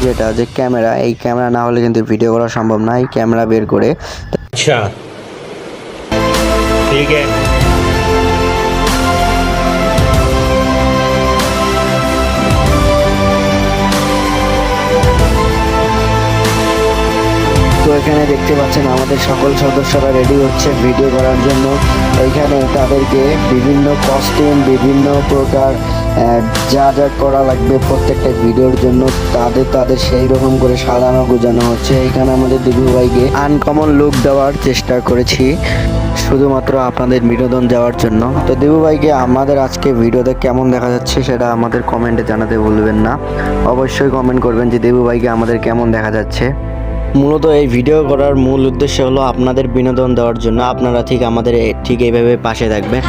যেটা যে ক্যামেরা, এই ক্যামেরা না হলে কিন্তু ভিডিও করা সম্ভব না। এই ক্যামেরা বের করে अच्छा ठीक है। তো এখানে দেখতে পাচ্ছেন আমাদের সকল সদস্যরা রেডি হচ্ছে ভিডিও করার জন্য। এইখানে তাদেরকে বিভিন্ন কস্টিউম, বিভিন্ন প্রকার যা যা করা লাগবে প্রত্যেকটা ভিডিওর জন্য তাদের সেই রকম করে সাজানো গোছানো হচ্ছে। এইখানে আমাদের দিবু ভাইকে আনকমন লুক দেওয়ার চেষ্টা করেছি শুধুমাত্র আপনাদের বিনোদন দেওয়ার জন্য। তো দিবু ভাইকে আমাদের আজকে ভিডিওতে কেমন দেখা যাচ্ছে সেটা আমাদের কমেন্টে জানাতে ভুলবেন না। অবশ্যই কমেন্ট করবেন যে দিবু ভাইকে আমাদের কেমন দেখা যাচ্ছে। মূলত এই ভিডিও করার মূল উদ্দেশ্য হলো আপনাদের বিনোদন দেওয়ার জন্য। আপনারা ঠিক আমাদের ঠিক এইভাবে পাশে থাকবেন।